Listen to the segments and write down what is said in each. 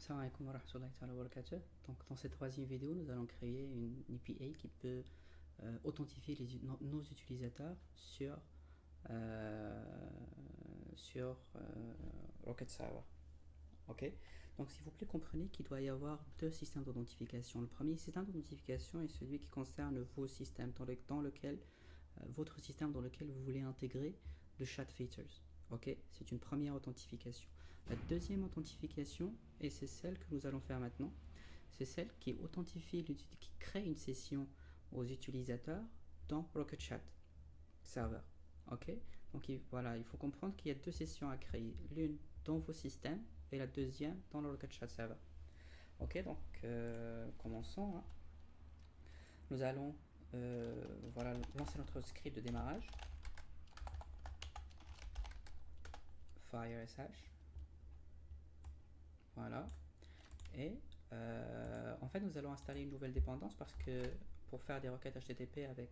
Salam alaikum wa rahmatullahi wa barakatuh. Donc, dans cette troisième vidéo, nous allons créer une API qui peut authentifier nos utilisateurs sur Rocket Server. Ok. Donc, s'il vous plaît, comprenez qu'il doit y avoir deux systèmes d'authentification. Le premier système d'authentification est celui qui concerne vos systèmes votre système dans lequel vous voulez intégrer le chat features. Ok, c'est une première authentification. La deuxième authentification, et c'est celle que nous allons faire maintenant, c'est celle qui authentifie, qui crée une session aux utilisateurs dans Rocket Chat Server. Ok, donc voilà, il faut comprendre qu'il y a deux sessions à créer, l'une dans vos systèmes et la deuxième dans le Rocket Chat Server. Ok, donc commençons. Hein. Nous allons voilà, lancer notre script de démarrage. FireSH. Voilà. Et en fait, nous allons installer une nouvelle dépendance parce que pour faire des requêtes HTTP avec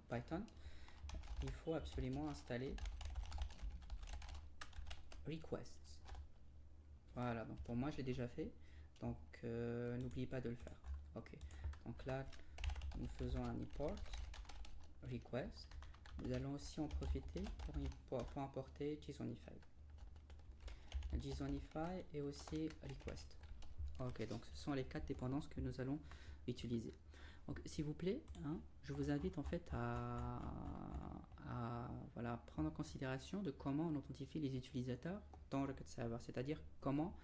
Python, il faut absolument installer requests. Voilà, donc pour moi, je l'ai déjà fait. Donc, n'oubliez pas de le faire. Ok. Donc là, nous faisons un import request. Nous allons aussi en profiter pour importer JSONify. JSONify et aussi request. Ok, donc ce sont les quatre dépendances que nous allons utiliser. Donc, s'il vous plaît, hein, je vous invite en fait à voilà, prendre en considération de comment on authentifie les utilisateurs dans Rocket Server, c'est-à-dire comment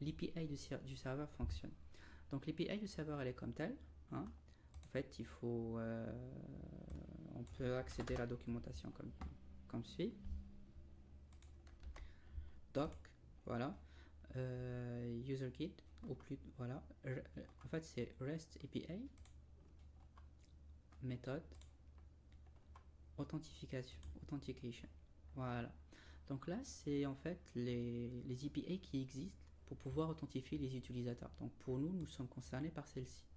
l'API du serveur fonctionne. Donc l'API du serveur, elle est comme telle. Hein. En fait, on peut accéder à la documentation comme suit. Doc, voilà. User guide, ou plus, voilà. En fait, c'est REST API, méthode, authentication. Voilà. Donc là, c'est en fait les API qui existent pour pouvoir authentifier les utilisateurs. Donc pour nous, nous sommes concernés par celle-ci.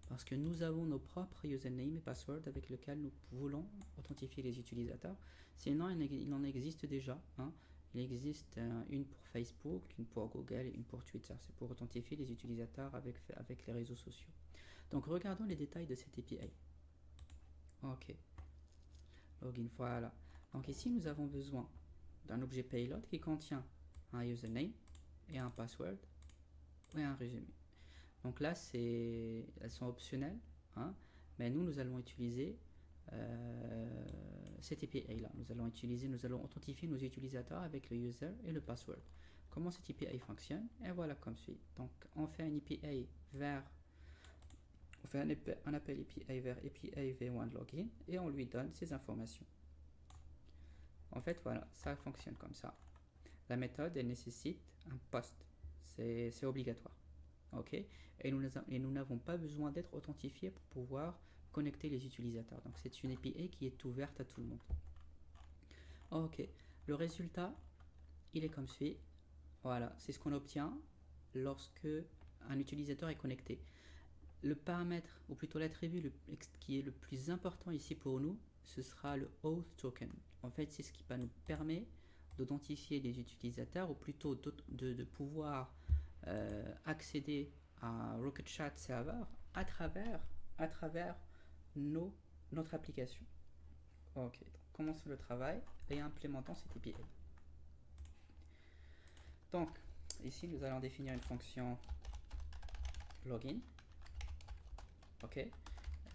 Parce que nous avons nos propres username et password avec lesquels nous voulons authentifier les utilisateurs. Sinon, il en existe déjà. Hein. Il existe une pour Facebook, une pour Google et une pour Twitter. C'est pour authentifier les utilisateurs avec les réseaux sociaux. Donc regardons les détails de cette API. Ok. Login, voilà. Donc ici, nous avons besoin d'un objet payload qui contient un username et un password et un résumé. Donc là, elles sont optionnelles, hein, mais nous allons utiliser cette API là. Nous allons authentifier nos utilisateurs avec le user et le password. Comment cette API fonctionne? Et voilà comme suit. Donc on fait un API un appel API vers API v1 login et on lui donne ces informations. En fait, voilà, ça fonctionne comme ça. La méthode, elle nécessite un post. C'est obligatoire. Ok, et nous n'avons pas besoin d'être authentifiés pour pouvoir connecter les utilisateurs. Donc c'est une API qui est ouverte à tout le monde. Ok, le résultat, il est comme suit. Voilà, c'est ce qu'on obtient lorsque un utilisateur est connecté. Le paramètre, ou plutôt l'attribut qui est le plus important ici pour nous, ce sera le auth token. En fait, c'est ce qui va nous permettre d'authentifier les utilisateurs, ou plutôt de pouvoir accéder à Rocket Chat Server à travers notre application. Ok, donc commençons le travail et implémentons cette API. Donc, ici, nous allons définir une fonction login. Ok,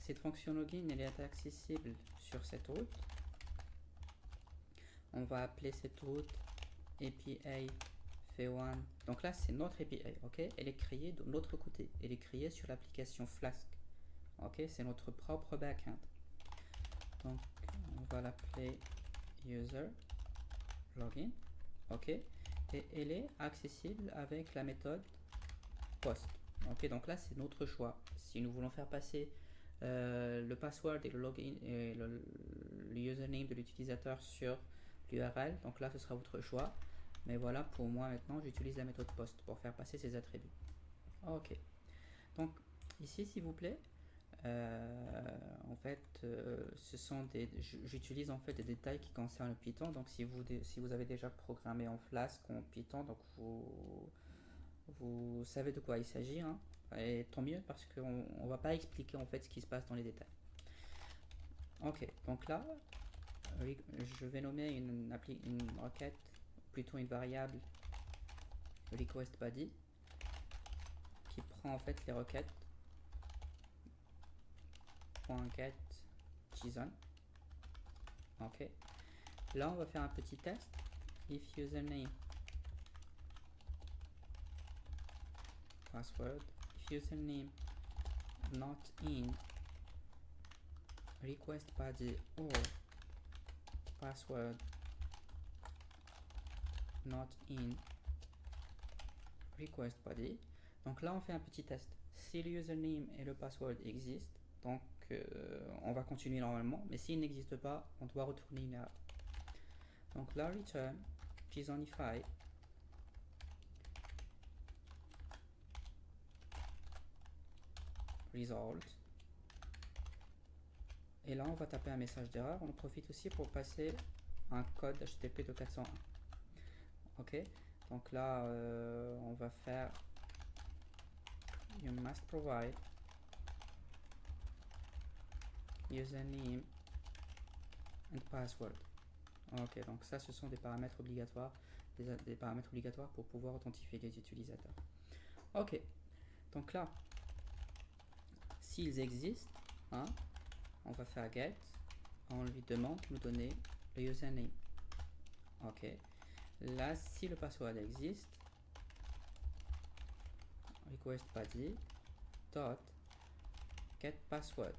cette fonction login, elle est accessible sur cette route. On va appeler cette route API v1. Donc là, c'est notre API, ok. Elle est créée de notre côté. Elle est créée sur l'application Flask. Ok, c'est notre propre backend. Donc, on va l'appeler user login. Ok, et elle est accessible avec la méthode post. Ok, donc là, c'est notre choix. Si nous voulons faire passer le password et le login et le username de l'utilisateur sur l'URL, donc là, ce sera votre choix. Mais voilà, pour moi maintenant, j'utilise la méthode post pour faire passer ces attributs. Ok. Donc ici, s'il vous plaît, en fait, j'utilise en fait des détails qui concernent Python. Donc si vous avez déjà programmé en Flask ou en Python, donc vous savez de quoi il s'agit, hein, et tant mieux parce qu'on ne va pas expliquer en fait ce qui se passe dans les détails. Ok, donc là, je vais nommer une requête, plutôt une variable request body qui prend en fait les requêtes .get JSON. Ok, là on va faire un petit test. If username password, if username not in request body or password not in request body. Donc là on fait un petit test. Si le username et le password existent, donc on va continuer normalement, mais s'il n'existe pas, on doit retourner une erreur. Donc là return JSONify result, et là on va taper un message d'erreur. On en profite aussi pour passer un code HTTP de 401. Ok, donc là on va faire you must provide username and password. Ok, donc ça ce sont des paramètres obligatoires, des paramètres obligatoires pour pouvoir authentifier les utilisateurs. Ok, donc là s'ils existent, hein, on va faire get, on lui demande de nous donner le username. Ok, là si le password existe, request body dot get password.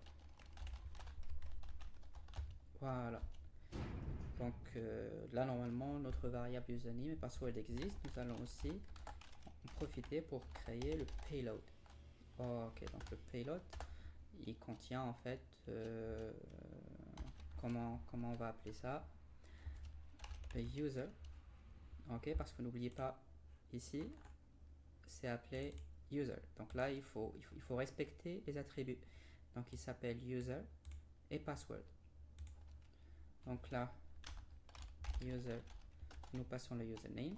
Voilà, donc là normalement notre variable username et password existe. Nous allons aussi en profiter pour créer le payload. Ok, donc le payload il contient en fait comment on va appeler ça, le user. Ok, parce que n'oubliez pas ici c'est appelé user, donc là il faut respecter les attributs. Donc il s'appelle user et password. Donc là user, nous passons le username,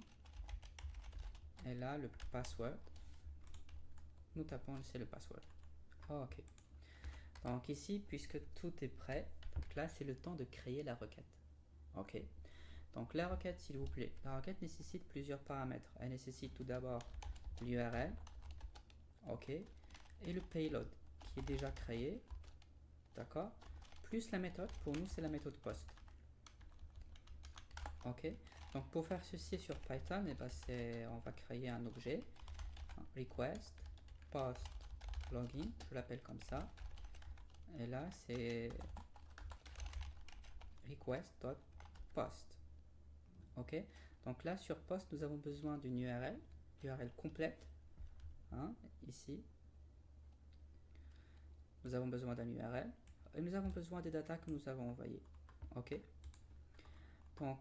et là le password, nous tapons c'est le password. Ok, donc ici puisque tout est prêt, donc là c'est le temps de créer la requête. Ok, donc la requête s'il vous plaît, la requête nécessite plusieurs paramètres. Elle nécessite tout d'abord l'URL, ok, et le payload qui est déjà créé, d'accord, plus la méthode. Pour nous c'est la méthode post. Ok, donc pour faire ceci sur Python, et ben on va créer un objet request post login, je l'appelle comme ça, et là c'est request.post. ok, donc là sur post nous avons besoin d'une URL complète, hein, ici nous avons besoin d'un URL et nous avons besoin des datas que nous avons envoyées. Ok, donc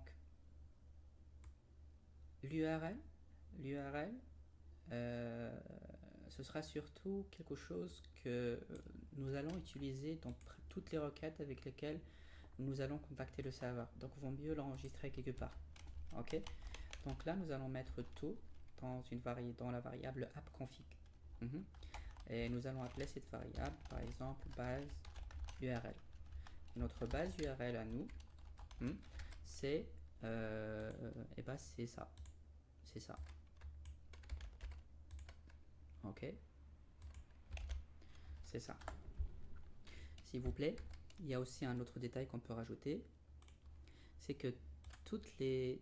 l'URL ce sera surtout quelque chose que nous allons utiliser dans toutes les requêtes avec lesquelles nous allons contacter le serveur. Donc il vaut mieux l'enregistrer quelque part. Ok, donc là nous allons mettre tout dans la variable appconfig. Et nous allons appeler cette variable par exemple base URL. Et notre base URL à nous, c'est c'est ça. Ok, c'est ça. S'il vous plaît, il y a aussi un autre détail qu'on peut rajouter, c'est que toutes les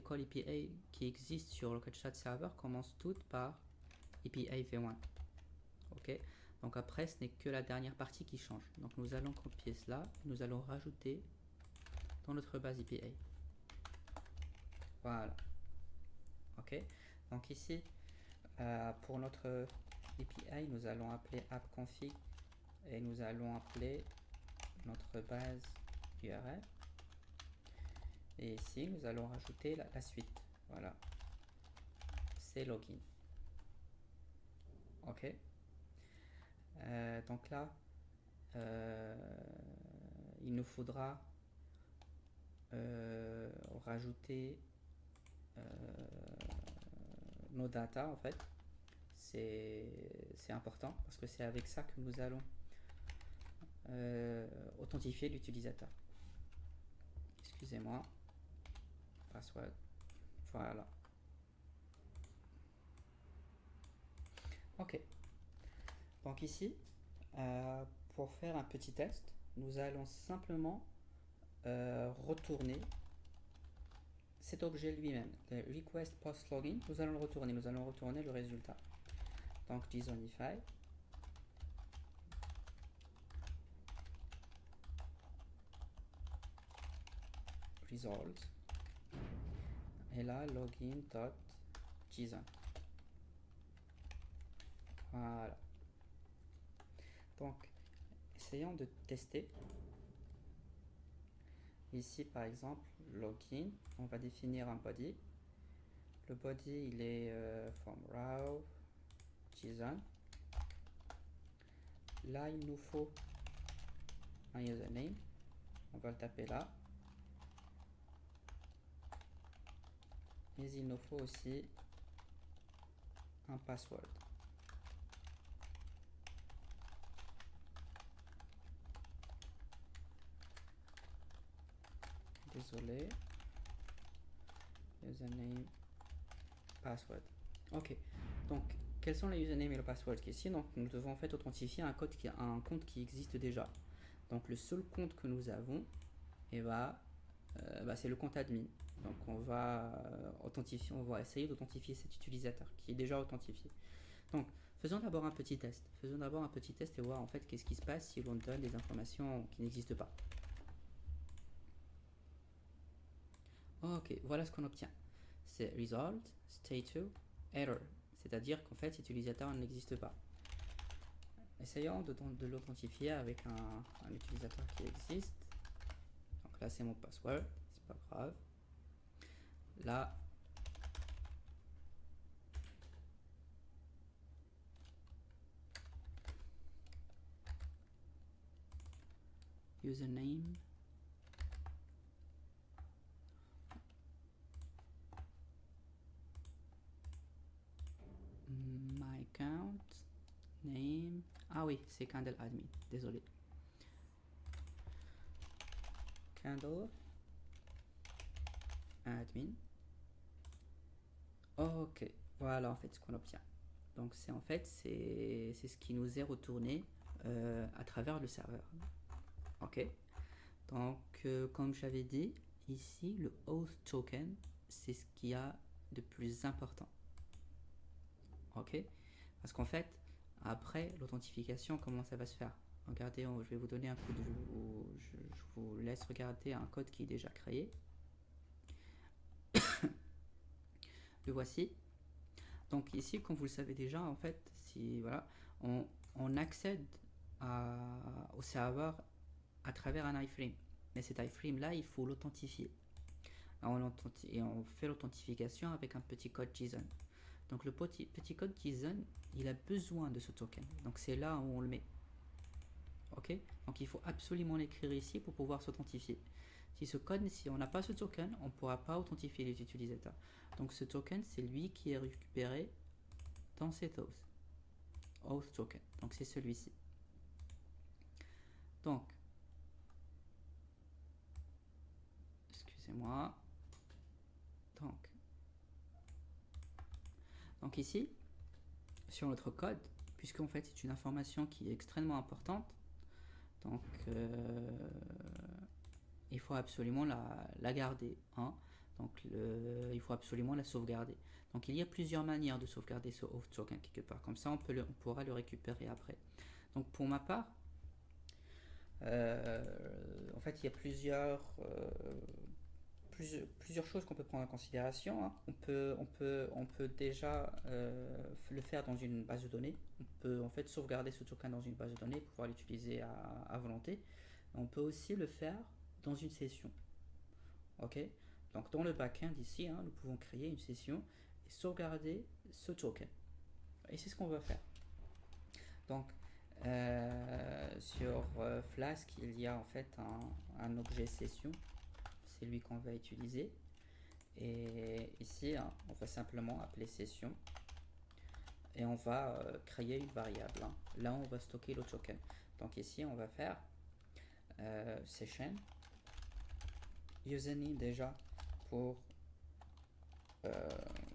calls API qui existent sur le chat server commencent toutes par API v1. Ok, donc après ce n'est que la dernière partie qui change. Donc nous allons copier cela, nous allons rajouter dans notre base API. Voilà. Ok, donc ici pour notre API nous allons appeler appconfig et nous allons appeler notre base URL, et ici nous allons rajouter la suite. Voilà, c'est login. Ok, donc là il nous faudra rajouter nos data en fait. C'est important parce que c'est avec ça que nous allons authentifier l'utilisateur. Excusez-moi. Password. Voilà. Ok. Donc ici, pour faire un petit test, nous allons simplement retourner cet objet lui-même, le request post login. Nous allons retourner le résultat. Donc JSONify. Results. Et là, login.json. Voilà. Donc, essayons de tester. Ici, par exemple, login, on va définir un body. Le body, il est from raw JSON. Là, il nous faut un username. On va le taper là. Mais il nous faut aussi un password. Désolé. Username, password. Ok. Donc, quels sont les usernames et le password ici? Donc, nous devons en fait authentifier un compte qui existe déjà. Donc, le seul compte que nous avons, c'est le compte admin. Donc, on va essayer d'authentifier cet utilisateur qui est déjà authentifié. Donc, faisons d'abord un petit test. Et voir en fait qu'est-ce qui se passe si l'on donne des informations qui n'existent pas. Ok, voilà ce qu'on obtient. C'est result, state2, error. C'est-à-dire qu'en fait, cet utilisateur n'existe pas. Essayons de l'authentifier avec un utilisateur qui existe. Donc là, c'est mon password, c'est pas grave. Là, username, my account, name. Ah oui, c'est Candle admin, désolé. Candle admin. Ok, voilà en fait ce qu'on obtient. Donc c'est ce qui nous est retourné à travers le serveur. Ok. Donc comme j'avais dit, ici le auth token, c'est ce qu'il y a de plus important. Ok. Parce qu'en fait, après l'authentification, comment ça va se faire? Regardez, je vais vous donner un coup de je vous laisse regarder un code qui est déjà créé. Le voici. Donc ici, comme vous le savez déjà, en fait, si voilà, on accède au serveur à travers un iframe. Mais cet iframe là, il faut l'authentifier. Et on fait l'authentification avec un petit code JSON. Donc le petit code JSON, il a besoin de ce token. Donc c'est là où on le met. Ok. Donc il faut absolument l'écrire ici pour pouvoir s'authentifier. Si on n'a pas ce token, on ne pourra pas authentifier les utilisateurs. Donc ce token, c'est lui qui est récupéré dans cet auth token. Donc c'est celui-ci. Donc, excusez-moi. Donc ici, sur notre code, puisqu'en fait c'est une information qui est extrêmement importante, donc il faut absolument la garder. Hein. Donc il faut absolument la sauvegarder. Donc il y a plusieurs manières de sauvegarder ce auth token quelque part. Comme ça on pourra le récupérer après. Donc pour ma part, en fait il y a plusieurs choses qu'on peut prendre en considération. Hein. On peut déjà le faire dans une base de données. On peut en fait sauvegarder ce token dans une base de données pour pouvoir l'utiliser à volonté. On peut aussi le faire dans une session. Ok. Donc dans le backend ici, hein, nous pouvons créer une session et sauvegarder ce token. Et c'est ce qu'on va faire. Donc sur Flask, il y a en fait un objet session. C'est lui qu'on va utiliser. Et ici, hein, on va simplement appeler session et on va créer une variable. Hein. Là, on va stocker le token. Donc ici, on va faire session username déjà pour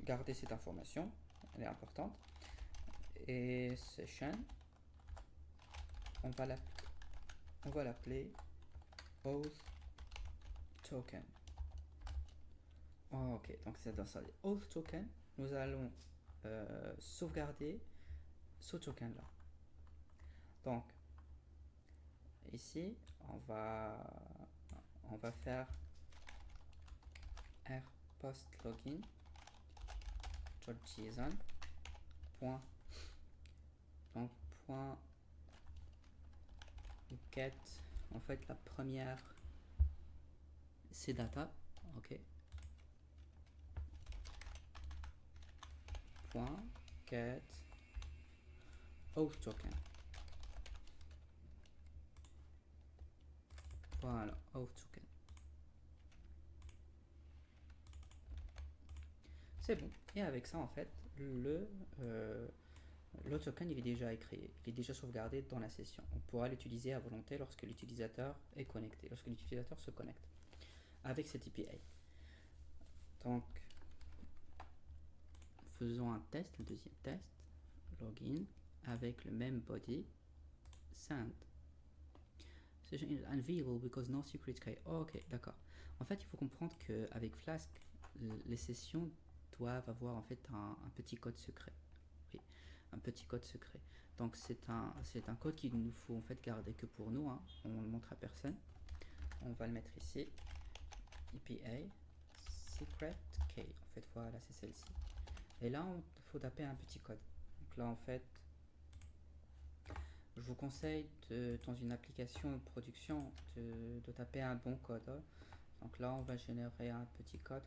garder cette information, elle est importante. Et session, on va l'appeler auth token. Oh, ok, donc c'est dans ça. Auth token, nous allons sauvegarder ce token là. Donc ici, on va faire rPostLogin.json point get, en fait la première c'est data, ok, point get auth token. Voilà, auth token. C'est bon. Et avec ça, en fait, le token il est déjà créé, il est déjà sauvegardé dans la session. On pourra l'utiliser à volonté lorsque l'utilisateur est connecté, lorsque l'utilisateur se connecte avec cette API. Donc, faisons un test, un deuxième test, login avec le même body, send. Session is unviewable because no secret key. Oh, ok, d'accord. En fait, il faut comprendre qu'avec Flask, les sessions doivent avoir en fait un petit code secret. Oui, un petit code secret. Donc c'est un code qu'il nous faut en fait garder que pour nous. Hein. On le montre à personne. On va le mettre ici. EPA secret key. En fait, voilà, c'est celle-ci. Et là, il faut taper un petit code. Donc là, en fait, je vous conseille dans une application de production de taper un bon code. Hein. Donc là, on va générer un petit code,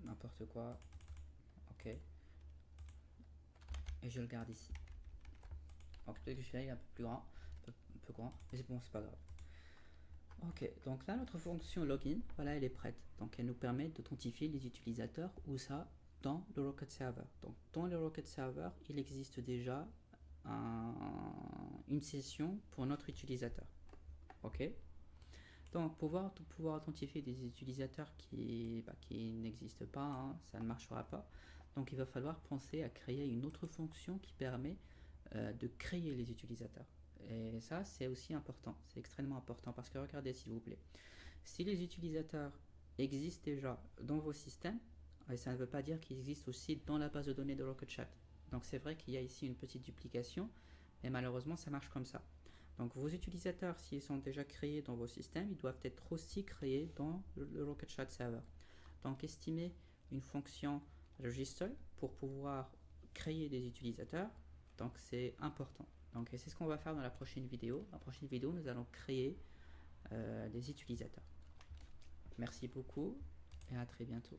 n'importe quoi. Ok. Et je le garde ici. Donc peut-être que celui-là est un peu plus grand, un peu grand, mais c'est bon, c'est pas grave. Ok, donc là notre fonction login, voilà, elle est prête. Donc elle nous permet d'authentifier les utilisateurs ou ça dans le Rocket Server. Donc dans le Rocket Server, il existe déjà une session pour notre utilisateur. Ok. Donc pour pouvoir authentifier des utilisateurs qui n'existent pas, hein, ça ne marchera pas. Donc il va falloir penser à créer une autre fonction qui permet de créer les utilisateurs. Et ça, c'est aussi important, c'est extrêmement important parce que regardez s'il vous plaît, si les utilisateurs existent déjà dans vos systèmes, et ça ne veut pas dire qu'ils existent aussi dans la base de données de RocketChat. Donc c'est vrai qu'il y a ici une petite duplication, mais malheureusement ça marche comme ça. Donc vos utilisateurs, s'ils sont déjà créés dans vos systèmes, ils doivent être aussi créés dans le RocketChat Server. Donc estimez une fonction register pour pouvoir créer des utilisateurs. Donc c'est important. Donc c'est ce qu'on va faire dans la prochaine vidéo. Dans la prochaine vidéo, nous allons créer des utilisateurs. Merci beaucoup et à très bientôt.